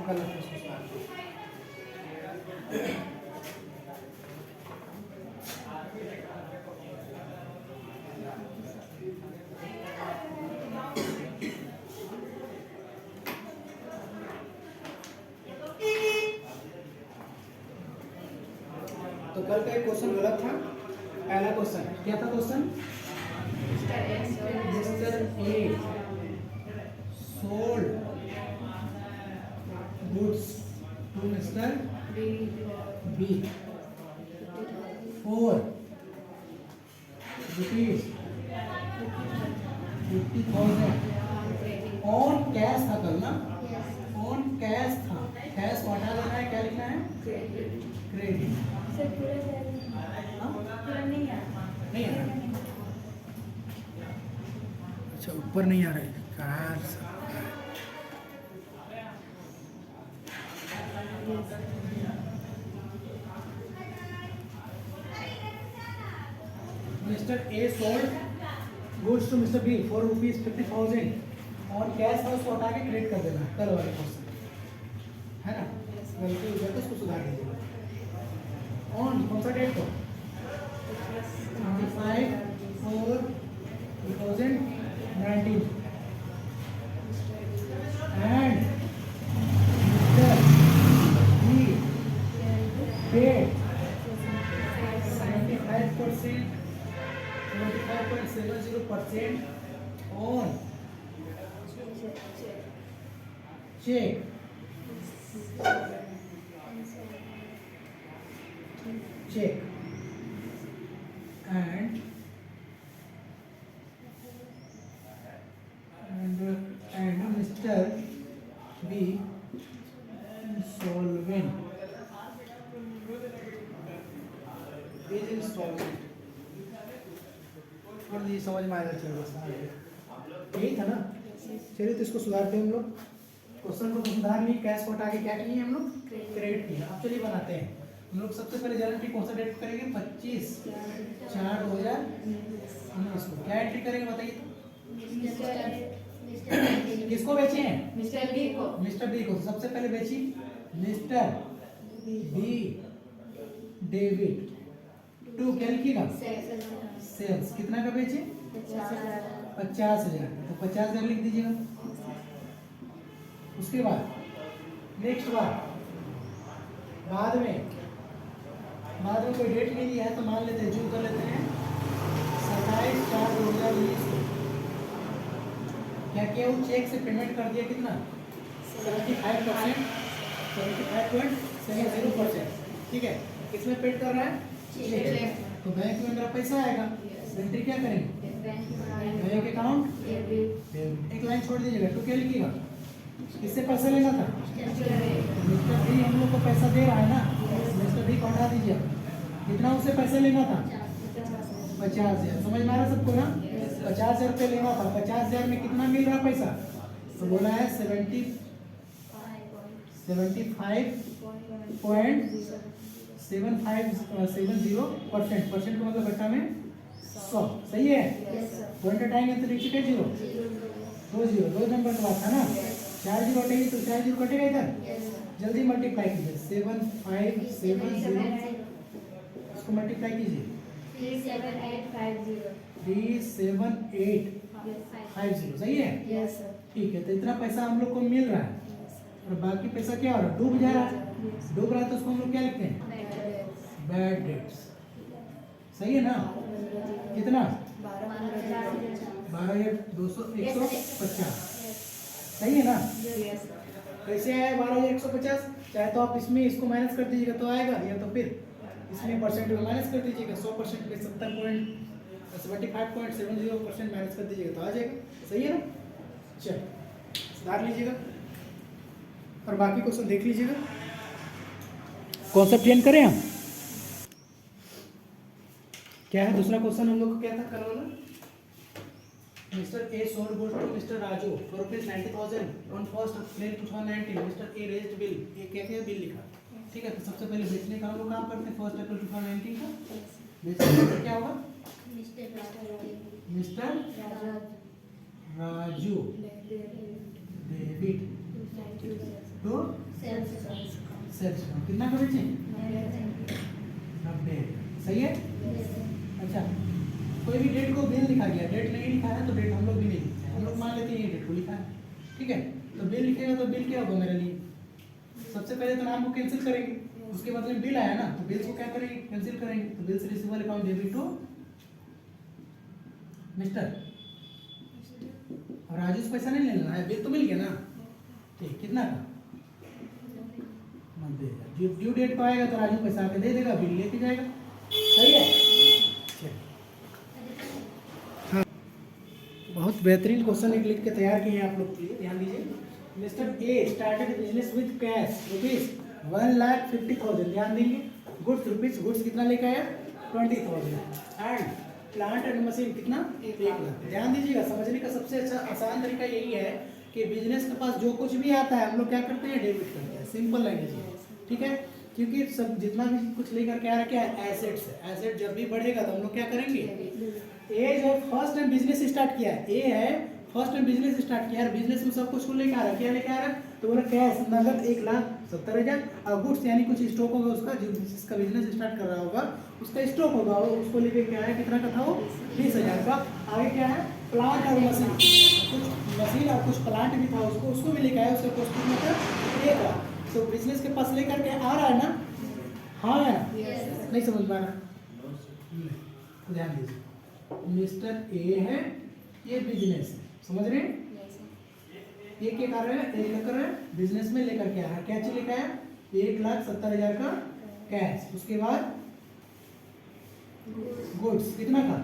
गलत है उसको सुधार दो। तो कल का एक क्वेश्चन गलत था। पहला क्वेश्चन क्या था? Question mister A sold goods to mister B for rupees 50,000 on cash था कल ना? ऑन कैश था। कैश को हटा देना है, क्या लिखना है? क्रेडिट। नहीं आ रहा। अच्छा ऊपर नहीं आ रहा है कार। Mister A sold goods to mister B for rupees 50,000 और कैश है उसको हटा के क्रेडिट कर देना। कल वाले क्वेश्चन है ना? गलती हो जाए तो उसको सुधार दीजिएगा। ऑन कौन सा डेट को? 25/4/2019 and mister be paid 75.70% on check and Mr. B insolvent is insolvent। और ये समझ में आएगा। चलो यही था ना? चलिए तो इसको सुधारते हैं हम लोग। क्वेश्चन को सुधार नहीं, कैश को हटा के क्या किए हम लोग? क्रेडिट किया। अब चलिए बनाते हैं हम लोग। सबसे पहले जर्नल एंट्री कौन सा डेट को करेंगे? 25/4/2019 को। क्या एंट्री करेंगे बताइए? किसको बेचे हैं? मिस्टर बी को। मिस्टर बी को। तो सबसे पहले बेची मिस्टर बी डेबिट टू क्या लिखिएगा? सेल्स। कितना का बेचे? 50,000। तो 50,000 लिख दीजिएगा। उसके बाद नेक्स्ट बार बाद में कोई डेट नहीं दिया है तो मान लेते हैं, जूम कर लेते हैं 27/4/2019 को क्या किया? वो चेक से पेमेंट कर दिया। कितना? 75.70%। ठीक है। किसमें पेड कर रहा है? चेक। तो बैंक में मेरा पैसा आएगा। एंट्री क्या करेंगे? बैंक अकाउंट एक लाइन छोड़ दीजिएगा। तो क्या लिखिएगा? किससे पैसा लेना था? मिस्टर बी हम लोग को पैसा दे रहा है ना? मिस्टर बी को हटा दीजिए। कितना उससे पैसा लेना था? 50,000। समझ में आ रहा सबको ना? 50,000 रुपये लेना था। 50,000 में कितना मिल रहा पैसा? तो बोला है 75.70%। परसेंट का मतलब घटा में 100। सही है? पॉइंट हटाएंगे तो नीचे क्या? 0 2 0 दो नंबर का बात था ना? 4 0 हटेगी तो 4 0 कटेगा इधर। जल्दी मल्टीप्लाई कीजिए। 7570 इसको मल्टीप्लाई कीजिए। 37850। सही है? ठीक है। तो इतना पैसा हम लोग को मिल रहा है और बाकी पैसा क्या हो रहा है? डूब जा रहा है। डूब रहा है तो उसको हम लोग क्या लिखते हैं? Bad debts. सही है ना? कितना? 12,250। सही है ना? कैसे आया 12,150? चाहे तो आप इसमें इसको माइनस कर दीजिएगा तो आएगा, या तो फिर इसमें परसेंट में माइनस कर दीजिएगा। 100% पे 75.70% माइनस कर दीजिएगा तो आ जाएगा। सही है ना? चलिए सुधार लीजिएगा और बाकी क्वेश्चन देख लीजिएगा। कॉन्सेप्ट चेंज करें हम? क्या है दूसरा क्वेश्चन हम लोग को? क्या था कल वाला? Mister A sold goods to mister Raju for ₹90,000 on 1 April 2019। Mister A raised bill. ये क्या क्या बिल लिखा? ठीक है। तो सबसे पहले बेचने का हम लोग काम करते हैं 1 April 2019 को। बेचने का क्या होगा? Mister Raju debit to sales account कितना का बेचे? 90। सही है। अच्छा, कोई भी डेट को बिल लिखा गया, डेट नहीं लिखा है तो डेट हम लोग भी नहीं लिखते हैं, हम लोग मान लेते हैं ये डेट को लिखा है, ठीक है। तो बिल लिखेगा तो बिल क्या होगा मेरे लिए? सबसे पहले तो नाम को कैंसिल करेंगे, उसके बदले में बिल आया ना, तो बिल को क्या करेंगे? कैंसिल करेंगे। तो बिल से receivable account debit to mister, और राजू से पैसा नहीं लेना है, बिल तो मिल गया ना, ठीक। कितना का? 90। ड्यू डेट को आएगा तो राजू पैसा आके दे देगा, बिल लेके जाएगा। सही है। हाँ, बहुत बेहतरीन क्वेश्चन एक लिख के तैयार किए हैं आप लोग के लिए, ध्यान दीजिए। Mister A started business with cash ₹1,50,000। ध्यान देंगे। गुड्स कितना लेके आया? 20,000। एंड प्लांट एंड मशीन कितना? 1 लाख। ध्यान दीजिएगा, समझने का सबसे अच्छा आसान तरीका यही है कि बिजनेस के पास जो कुछ भी आता है हम लोग क्या करते हैं? डेबिट करते हैं। सिंपल लैंग्वेज है, ठीक है। क्योंकि सब जितना भी कुछ लेकर के आ रहा है एसेट्स है, एसेट जब भी बढ़ेगा तो हम लोग क्या करेंगे? ए जो फर्स्ट टाइम बिजनेस स्टार्ट किया है, ए है फर्स्ट टाइम बिजनेस स्टार्ट किया है, बिजनेस में सब कुछ लेकर आ रहा है, क्या लेकर आ रहा है? तो बोला कैश नगद 1,70,000, और गुड्स यानी कुछ स्टॉक होगा उसका, जिसका बिजनेस स्टार्ट कर रहा होगा उसका स्टॉक होगा, और उसको लेके क्या है? कितना का था वो? 20,000 का। आगे क्या है? प्लांट और मशीन, कुछ मशीन और कुछ प्लांट भी था उसको भी लेके आया, उसका कॉस्ट कितना था? 1 लाख। तो बिजनेस के पास लेकर के आ रहा है ना? हाँ है ना? नहीं समझ पा रहा? ध्यान दीजिए, मिस्टर ए है, ये बिजनेस है, समझ रहे हैं? ये क्या कर रहे हैं? एक लेकर है बिजनेस में लेकर के आ रहा है, क्या चीज लेकर आया? 1,70,000 का कैश। उसके बाद गुड्स कितना का?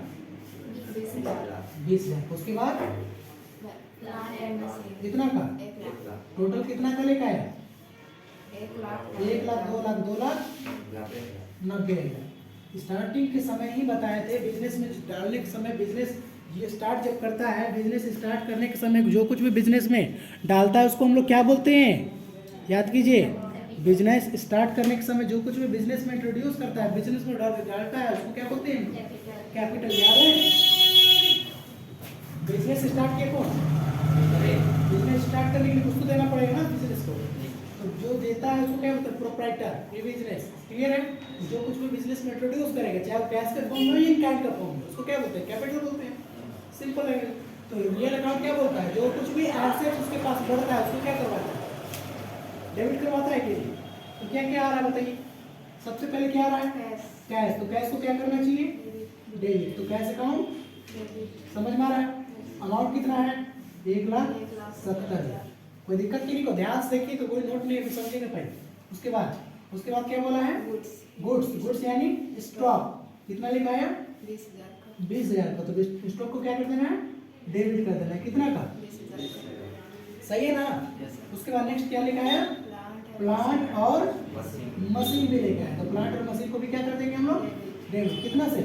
20,000। उसके बाद कितना का? टोटल कितना का लेकर आया? 1 लाख, 2 लाख, 2 लाख 90,000। स्टार्टिंग के समय ही बताए थे, बिजनेस में डालने के समय, बिजनेस ये स्टार्ट जब करता है, बिजनेस स्टार्ट करने के समय जो कुछ भी बिजनेस में डालता है उसको हम लोग क्या बोलते हैं? याद कीजिए, बिजनेस स्टार्ट करने के समय जो कुछ भी बिजनेस में इंट्रोड्यूस करता है, बिजनेस में डालता है, उसको क्या बोलते हैं? कैपिटल। याद है? बिजनेस स्टार्ट किया कौन? बिजनेस स्टार्ट करने के लिए कुछ तो देना पड़ेगा ना बिजनेस को, तो जो देता है उसको क्या बोलते हैं? प्रोप्राइटर। ये बिजनेस क्लियर है? जो कुछ भी बिजनेस में इंट्रोड्यूस करेगा, चाहे कैश का फॉर्म हो या कैश का फॉर्म हो, उसको क्या बोलते हैं? कैपिटल बोलते हैं। सिंपल है। तो रियल अकाउंट क्या बोलता है? जो कुछ भी एसेट उसके पास बढ़ता है उसको क्या करवाता है? डेबिट करवाता है कि नहीं? तो क्या क्या आ रहा है बताइए? सबसे पहले क्या आ रहा है? कैश। तो कैश को क्या करना चाहिए? डेबिट। तो कैश अकाउंट समझ में आ रहा है? अमाउंट कितना है? 1,70,000। कोई दिक्कत की नहीं को ध्यान से देखिए, तो कोई नोट नहीं है, समझेगा पहले। उसके बाद क्या बोला है? गुड्स यानी स्टॉक कितना लेकर आया? 20,000 का। तो स्टॉक को क्या कर देना है? डेबिट कर देना है। कितना का? 20,000। सही है ना? उसके बाद नेक्स्ट क्या लेकर आया? प्लांट और मशीन भी लेकर आया। तो प्लांट और मशीन को भी क्या कर देंगे हम लोग? डेबिट। कितना से?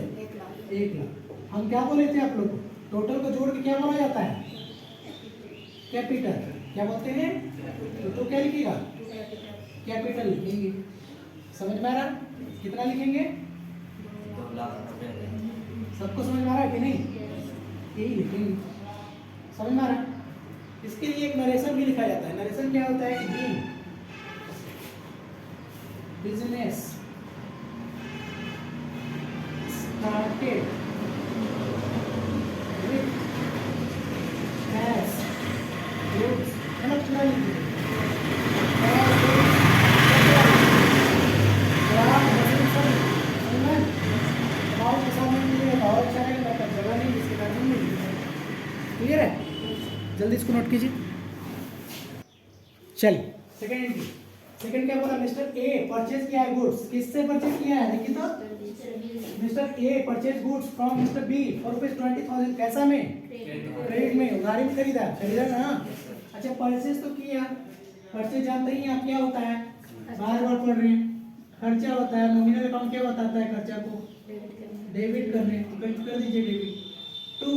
1 लाख। हम क्या बोले थे आप लोग को? टोटल को जोड़ के क्या बोला जाता है? कैपिटल। क्या बोलते हैं? तो क्या लिखिएगा? कैपिटल लिखेंगे। समझ में आ रहा? कितना लिखेंगे? 2,90,000। सबको समझ में आ रहा है कि नहीं? यही लिखेंगे। समझ में आ रहा? इसके लिए एक नरेशन भी लिखा जाता है। नरेशन क्या होता है कि business started with cash goods, मतलब पूरा लिखिए। क्लियर है? जल्दी इसको नोट कीजिए। चलिए सेकंड एंट्री। सेकंड क्या बोला? मिस्टर ए परचेज किया है गुड्स। किससे परचेज किया है? देखिए तो mister A purchase goods from mister B for ₹20,000। कैसा में? क्रेडिट में, उधारी में खरीदा ना। अच्छा, परचेज तो किया। परचेज जानते ही आप क्या होता है? बार बार पढ़ रहे हैं। खर्चा होता है। नॉमिनल अकाउंट क्या बताता है? खर्चा को डेबिट करने। तो कर दीजिए डेबिट। 2,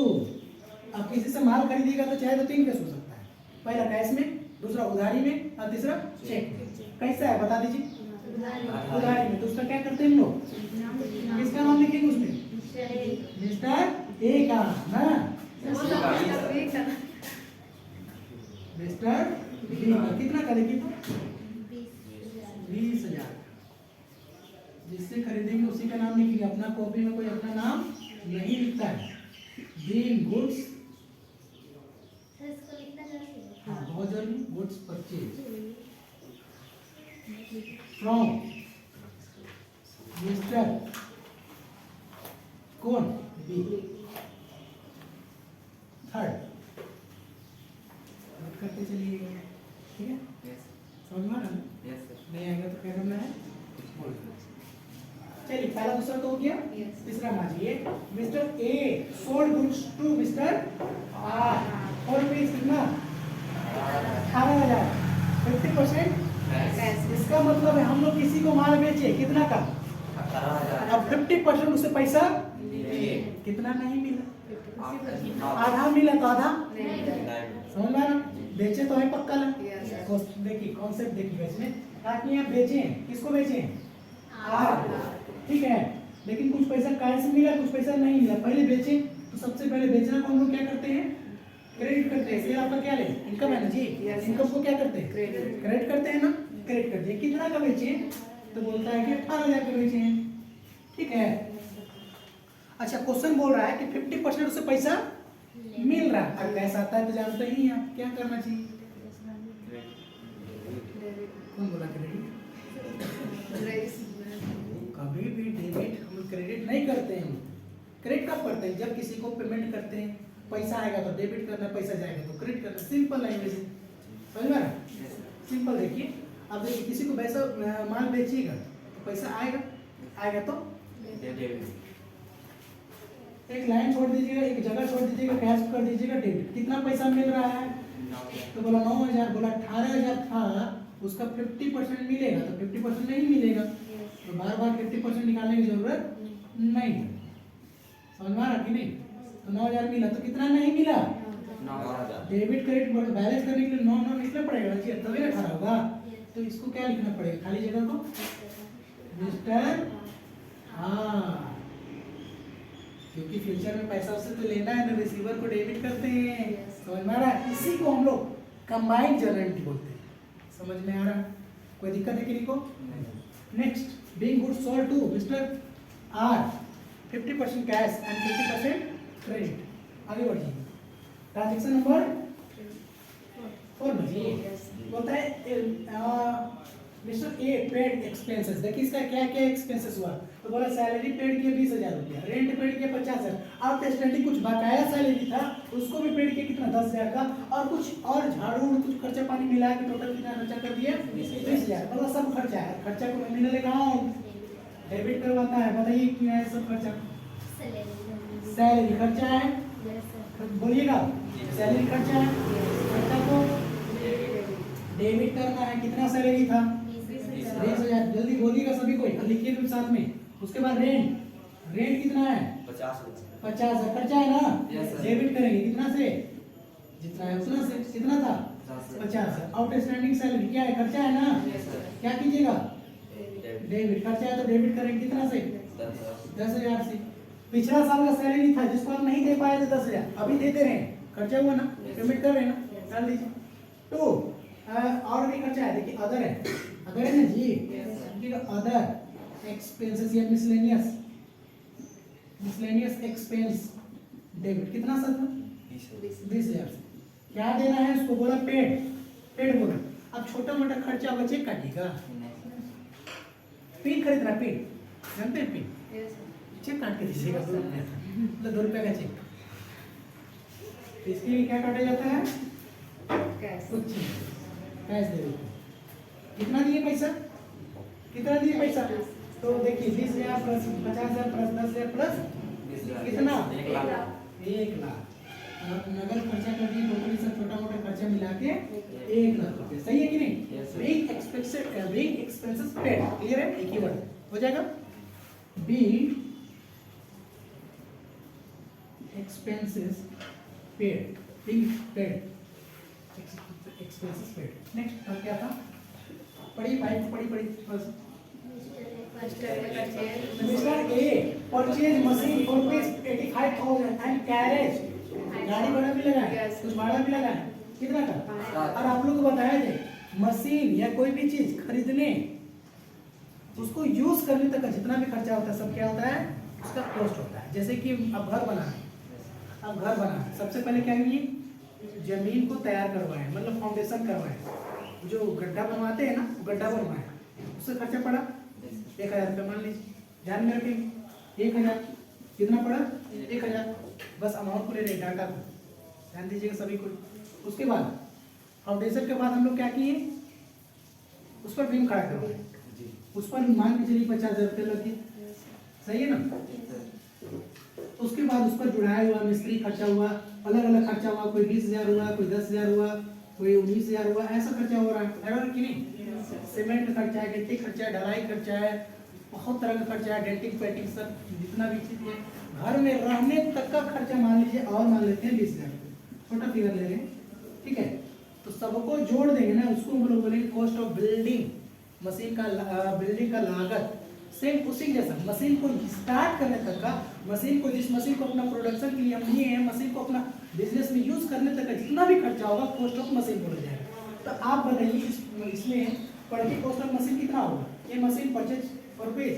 अब किसी से माल खरीदेगा तो चाहे तो 3 केस हो सकता है। पहला कैश में, दूसरा उधारी में, और तीसरा चेक में। कैसा है बता दीजिए? उधारी में। तो उसका क्या करते हैं हम लोग? किसका नाम लिखेंगे उसमें? मिस्टर ए का ना, मिस्टर बी का। कितना का? देखिए का नाम लिखिए, अपना कॉपी में कोई अपना नाम नहीं लिखता है। बीइंग गुड्स, हाँ बहुत जरूरी, गुड्स परचेज फ्रॉम मिस्टर कौन, बी। थर्ड करते चलिएगा, ठीक है? समझ में आ रहा है? नहीं आएगा तो क्या करना है? चलिए पहला दूसरा तो हो गया, तीसरा मानिए mister A sold goods to mister R for rupees कितना, 18,000, 50%। इसका मतलब है हम लोग किसी को माल बेचे कितना का, 18,000। अब 50% उससे पैसा कितना नहीं मिला, आधा मिला तो आधा समझ में आ रहा? बेचे तो है पक्का ना। देखिए कॉन्सेप्ट देखिए इसमें, ताकि आप बेचे, किसको बेचे, आर, ठीक है। लेकिन कुछ पैसा कैश से मिला, कुछ पैसा नहीं मिला। पहले बेचे तो सबसे पहले बेचना को हम लोग क्या करते हैं, क्रेडिट करते हैं। सेल आपका क्या ले, इनकम है ना जी, इनकम को क्या करते हैं, क्रेडिट करते हैं ना, क्रेडिट करते हैं। कितना का बेचे तो बोलता है कि 18,000 का बेचे हैं, ठीक है। अच्छा क्वेश्चन बोल रहा है कि 50% उससे पैसा मिल रहा है, और कैश आता है तो जानते ही हैं आप क्या करना चाहिए। कौन बोला क्रेडिट, कभी भी डेबिट हम क्रेडिट नहीं करते हैं। क्रेडिट कब करते हैं, जब किसी को पेमेंट करते हैं, पैसा आएगा तो डेबिट करना, पैसा जाएगा तो क्रेडिट करना, सिंपल लैंग्वेज है, समझ में? सिंपल। देखिए अब देखिए किसी को पैसा माल बेचिएगा तो पैसा आएगा तो एक लाइन छोड़ दीजिएगा, एक जगह छोड़ दीजिएगा, कैश कर दीजिएगा डेबिट। कितना पैसा मिल रहा है तो बोला 9,000, बोला 18,000 था, उसका 50% मिलेगा तो 50% नहीं मिलेगा, तो बार बार 50% निकालने की जरूरत नहीं है। समझ में आ रहा कि नहीं? तो 9,000 मिला तो कितना नहीं मिला, 9,000। डेबिट क्रेडिट बैलेंस करने के लिए 9 लिखना पड़ेगा जी, तभी 18 होगा। तो इसको क्या लिखना पड़ेगा, खाली जगह को मिस्टर, हाँ क्योंकि फ्यूचर में पैसा उससे तो लेना है ना, रिसीवर को डेबिट करते हैं। समझ में आ रहा है? इसी को हम लोग कंबाइंड जर्नल एंट्री बोलते हैं। समझ में आ रहा है? कोई दिक्कत है किसी को? Next, being goods sold to mister R 50% cash and 50% credit. आगे बढ़िए, ट्रांजैक्शन नंबर 4 में बोलता है मिस्टर ए पेड एक्सपेंसेस। देखिए इसका क्या क्या एक्सपेंसेस हुआ, तो बोला सैलरी पेड किया 20,000 रुपया, रेंट पेड किया 50,000, आउटस्टैंडिंग कुछ बकाया सैलरी था उसको भी पेड किया कितना, 10,000 का, और कुछ और झाड़ू कुछ खर्चा पानी मिला के टोटल कितना खर्चा कर दिया, 20,000। मतलब सब खर्चा है, खर्चा को नॉमिनल अकाउंट डेबिट करवाता है। बताइए क्या है सब खर्चा, सैलरी खर्चा है, बोलिएगा सैलरी खर्चा है, खर्चा को डेबिट करना है। कितना सैलरी था, 20,000। जल्दी बोलिएगा सभी कोई, लिखिए तुम साथ में। उसके बाद रेंट कितना है, 50,000 खर्चा है ना, डेबिट करेंगे कितना से, जितना है उतना से, कितना था 50,000। आउटस्टैंडिंग सैलरी क्या है, खर्चा है ना, क्या कीजिएगा, डेबिट। खर्चा है तो डेबिट करेंगे कितना से, 10,000 से। पिछला साल का सैलरी था जिसको आप नहीं दे पाए थे 10,000, अभी देते रहे, खर्चा हुआ ना, पेमेंट कर रहे हैं ना, डाल दीजिए। तो और भी खर्चा है, देखिए अदर है ना जी, अदर एक्सपेंसेस या मिसलेनियस एक्सपेंस डेबिट कितना सा था, 20,000 से। क्या देना है उसको, बोला पेड बोला। अब छोटा मोटा खर्चा बचे काटिएगा, पिन खरीदना, पिन जानते हैं, पिन चेक काट के दीजिएगा, 2 रुपया मतलब 2 रुपया का चेक। इसके लिए क्या काटा जाता है, कुछ कैश दे देते। कितना दिए पैसा, कितना दिए पैसा, तो देखिए 20,000 प्लस 50,000 प्लस 10,000 प्लस कितना, 1 लाख। नगद खर्चा कर दिए, टोटली सब छोटा मोटा खर्चा मिला के 1 लाख रुपए। सही है कि नहीं? बीइंग एक्सपेंसेस पेड, क्लियर है? एक ही वर्ड हो जाएगा, being expenses paid, being paid expenses paid. Next क्या था, पढ़ी mister A purchase machine for rupees 85,000 and carriage, गाड़ी भाड़ा भी लगा है, कुछ भाड़ा भी लगा है, कितना का। और आप लोग को बताया थे मशीन या कोई भी चीज खरीदने उसको यूज करने तक का जितना भी खर्चा होता है सब क्या होता है, उसका कॉस्ट होता है। जैसे कि अब घर बना है, अब घर बना है, सबसे पहले क्या किए, जमीन को तैयार करवाए, मतलब फाउंडेशन करवाए, जो गड्ढा बनवाते हैं ना, गड्ढा बनवाए, उससे खर्चा पड़ा 1000 रुपये मान लीजिए, ध्यान में रखेंगे 1000, कितना पड़ा 1000, बस अमाउंट को ले रहे डाटा को, ध्यान दीजिएगा सभी को। उसके बाद फाउंडेशन के बाद हम लोग क्या किए, उस पर बीम खड़ा करवाए, उस पर मान के चलिए 50,000 रुपये लगे, सही है ना। उसके बाद उस पर जुड़ाया हुआ मिस्त्री खर्चा हुआ, अलग अलग खर्चा हुआ, कोई 20,000 हुआ, कोई 10,000 हुआ, कोई 19,000 हुआ, ऐसा खर्चा हो रहा है कि नहीं। सीमेंट का खर्चा है, गिट्टी खर्चा है, ढलाई खर्चा है, बहुत तरह का खर्चा है, डेंटिंग पेंटिंग सब जितना भी चीज है, घर में रहने तक का खर्चा मान लीजिए, और मान लेते हैं 20,000, छोटा फिगर ले रहे हैं, ठीक है। तो सबको जोड़ देंगे ना, उसको हम लोग बोलेंगे कॉस्ट ऑफ बिल्डिंग, मशीन का बिल्डिंग का लागत। सेम उसी जैसा मशीन को स्टार्ट करने तक का, मशीन को जिस मशीन को अपना प्रोडक्शन के लिए हम लिए हैं, मशीन को अपना बिजनेस में यूज करने तक का जितना भी खर्चा होगा कॉस्ट ऑफ मशीन बोला जाएगा। तो आप बताइए इसमें पढ़ के कॉस्ट ऑफ मशीन कितना होगा। ये मशीन परचेज पर पेज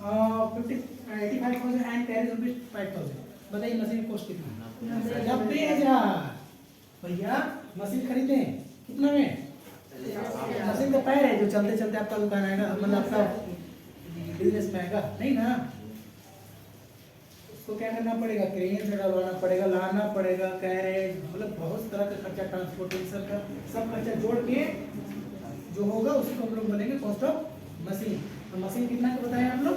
85,000 एंड कैरेज रुपीज 5,000, बताइए मशीन कॉस्ट कितना, 90,000। भैया मशीन खरीदे हैं कितना में, मशीन का पैर है जो चलते चलते आपका दुकान आएगा, मतलब आपका बिजनेस में आएगा नहीं ना। उसको क्या करना पड़ेगा, क्रेन से डलवाना पड़ेगा, लाना पड़ेगा, कैरेज, मतलब बहुत तरह का खर्चा, ट्रांसपोर्टेशन का सब खर्चा जोड़ के जो होगा उसको हम लोग बोलेंगे कॉस्ट ऑफ मशीन। तो मशीन कितना का बताया हम लोग,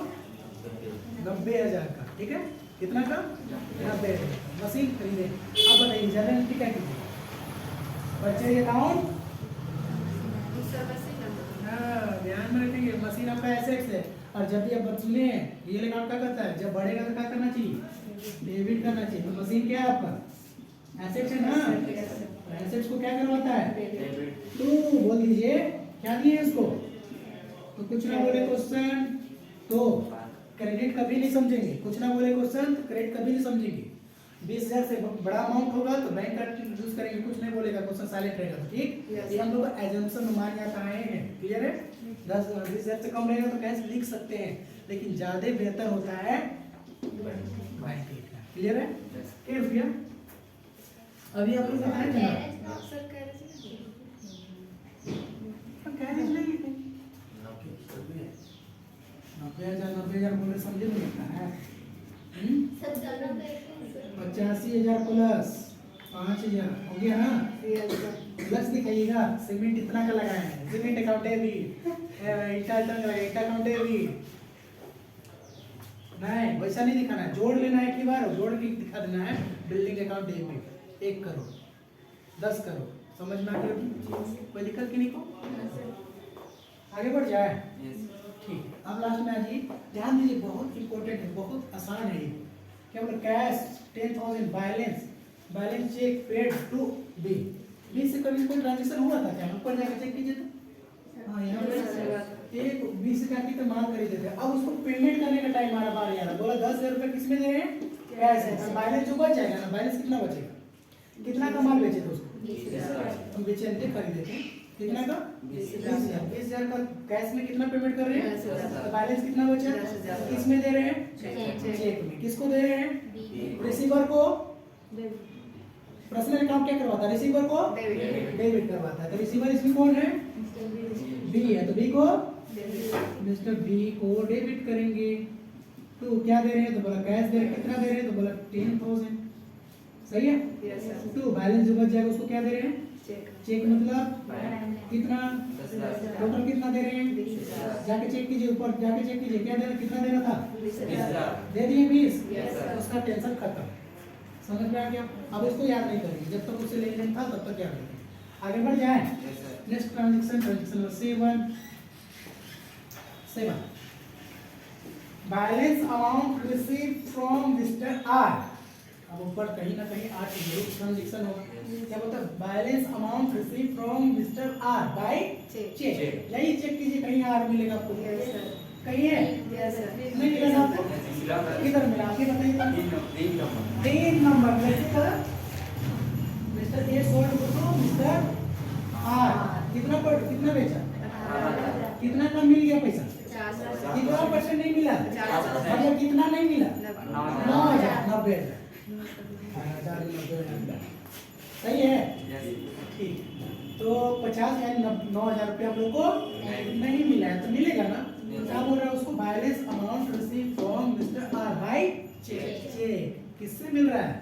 90,000 का, ठीक है, कितना का 90,000 मशीन खरीदे। अब बताइए जनरल एंट्री क्या कीजिए, परचेज अकाउंट, हाँ ध्यान में रखेंगे, मशीन आपका एसेट्स है, और जब भी आप बदले हैं रियल अकाउंट क्या करता है, जब बढ़ेगा तो क्या करना चाहिए, डेबिट करना चाहिए। तो मशीन क्या है आपका एसेट्स है ना, एसेट्स को क्या करवाता है, तो बोल दीजिए क्या दिए इसको, तो कुछ ना बोले क्वेश्चन तो क्रेडिट कभी नहीं समझेंगे, कुछ ना बोले क्वेश्चन तो क्रेडिट कभी नहीं समझेंगे। 20,000 से बड़ा अमाउंट होगा तो बैंक कार्ड यूज करेंगे, कुछ नहीं बोलेगा, क्वेश्चन साइलेंट रहेगा, ठीक। ये हम लोग एजम्पशन में मान जाता है, क्लियर है। 10-20,000 से कम रहेगा तो कैश लिख सकते हैं, लेकिन ज्यादा बेहतर होता है बैंक लिखना, क्लियर है। क्या भैया अभी आप लोग बताएं ना, कैरेज नहीं लिखे 90,000 बोले समझे नहीं लगता है, 85,000 प्लस 5,000 हो गया ना, प्लस दिखाइएगा, सीमेंट इतना का लगाए हैं, सीमेंट अकाउंट है भी, ईटा अकाउंट है भी, नहीं वैसा नहीं दिखाना है, जोड़ लेना है, एक बार जोड़ के दिखा देना है, बिल्डिंग अकाउंट है भी 1 करोड़ 10 करोड़, समझ में आ गया, कोई दिक्कत की नहीं को, आगे बढ़ जाए, ठीक। अब लास्ट में आ जाइए, ध्यान दीजिए, बहुत इंपॉर्टेंट है, बहुत आसान है ये, क्या बोला, cash 10,000 balance cheque paid to B से कभी कोई ट्रांजैक्शन हुआ था क्या, ऊपर जाकर चेक कीजिए तो, हाँ यहाँ पे एक बी से क्या की तो माल खरीदे थे, अब उसको पेमेंट करने का टाइम आ रहा, बोला 10,000 रुपये किस में दे रहे हैं, कैश है, बैलेंस जो बच जाएगा ना, बैलेंस कितना बचेगा, कितना का माल बेचे थे उसको, हम बेचे थे खरीदे थे, कितना का 20,000 का, कैश में कितना पेमेंट कर रहे हैं, तो बैलेंस कितना बचा, किस में दे रहे हैं, चेक में, किसको दे रहे हैं, रिसीवर को, पर्सनल अकाउंट क्या करवाता है, रिसीवर को डेबिट करवाता है, तो रिसीवर इसमें कौन है, बी है, तो बी को मिस्टर बी को डेबिट करेंगे, तो क्या दे रहे हैं, तो बोला कैश दे रहे हैं, कितना दे रहे हैं, तो बोला 10,000, सही है, तो बैलेंस जो बच जाएगा उसको क्या दे रहे हैं, चेक मतलब कितना, टोटल कितना दे रहे हैं, जाके चेक कीजिए, ऊपर जाके चेक कीजिए, क्या देना, कितना देना था, दे दिए 20, उसका टेंशन खत्म, समझ में आ गया। अब इसको याद नहीं करेंगे, जब तक उससे लेन देन था तब तक याद करेंगे, आगे बढ़ जाए। Next transaction 7 balance amount receive from mister R, अब ऊपर कहीं ना कहीं आर जरूर ट्रांजेक्शन होगा, क्या बोलता है, balance amount receive from mister R by cheque, यही चेक कीजिए, कहीं आर मिलेगा आपको, कहीं है, नहीं मिला आपको, किधर मिला आगे बताइए, 3 number mister A sold to mister R, कितना बेचा, कितना का मिल गया पैसा, कितना परसेंट नहीं मिला? मतलब कितना नहीं मिला? 9,090 सही है। ठीक, तो 50 यानी 9,000 रुपये आप लोग को नहीं मिला है, तो मिलेगा ना? क्या बोल रहा है उसको? Balance amount receive from mister R by cheque. किससे मिल रहा है?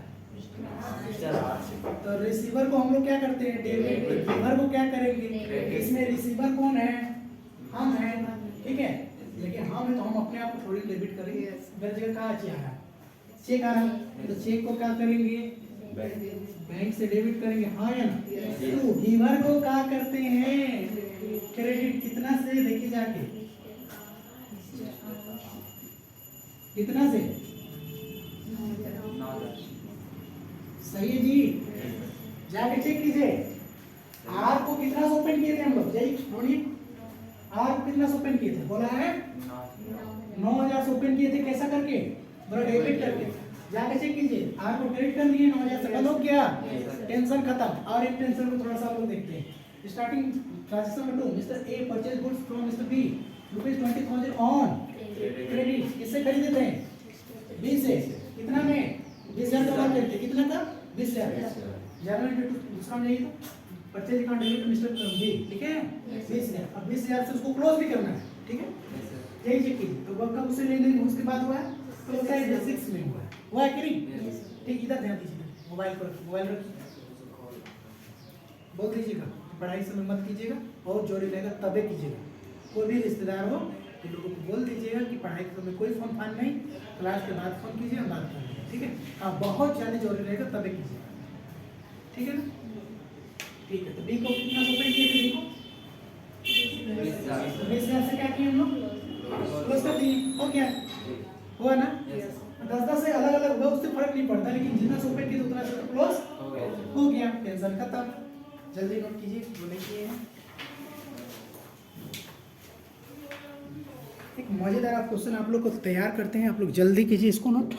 तो रिसीवर को हम लोग क्या करते हैं? डेबिट। गिवर को क्या करेंगे? इसमें रिसीवर कौन है? हम हैं, ठीक है। लेकिन हम है तो हम अपने आप को थोड़ी डेबिट करेंगे। मेरे जगह कहाँ चेक आ रहा है? चेक आ रहा है, तो चेक को क्या करेंगे? बैंक से डेबिट करेंगे, हाँ या ना? तो गिवर को क्या करते हैं? क्रेडिट। कितना से? देखिए जाके कितना से? सही है जी, जाके चेक कीजिए। आर को कितना से ओपन किए थे हम लोग? जय बोलिए, आर को कितना से ओपन किए थे? बोला है 9,000 से ओपन किए थे। कैसा करके? बड़ा डेबिट करके। जाके चेक कीजिए, आर को क्रेडिट कर दिए 9,000 से। कल हो गया, टेंशन खत्म। और एक टेंशन को थोड़ा सा हम लोग देखते हैं। Starting transaction number 2, mister A purchase goods from mister B ₹20,000 on credit. किससे खरीदे थे? बी से। कितना में? 20,000 का माल खरीदते। कितना का? 20,000। दूसरा में यही तो purchase account debit mister B, ठीक है। 20,000। अब 20,000 से उसको क्लोज भी करना है, ठीक है। यही चेक कीजिए। तो कब उसे लेन देन उसके बाद हुआ है? तो होता है 6 में हुआ है। हुआ है कि नहीं? ठीक, इधर ध्यान दीजिए। मोबाइल पर, मोबाइल रखिए, बोल दीजिएगा पढ़ाई समय मत कीजिएगा, बहुत जरूरी रहेगा तबे कीजिएगा। कोई भी रिश्तेदार हो तो लोगों को बोल दीजिएगा कि पढ़ाई के समय कोई फोन फान नहीं, क्लास के बाद फोन कीजिए, हम बात कर लेंगे, ठीक है। हाँ, बहुत ज़्यादा जरूरी रहेगा तबे कीजिएगा, ठीक है ना? ठीक है, तो बी को कितना ओपन किए थे? बी को 20,000 से क्या किए हम लोग? क्लोज कर दिए। हो गया, हुआ ना? 10-10 से अलग अलग हुआ, उससे फर्क नहीं पड़ता, लेकिन जितना से ओपन किए उतना से क्लोज हो गया। टेंशन खत्म। जल्दी नोट कीजिए, जो लिखिए हैं। एक मजेदार आप क्वेश्चन आप लोग को तैयार करते हैं, आप लोग जल्दी कीजिए इसको नोट।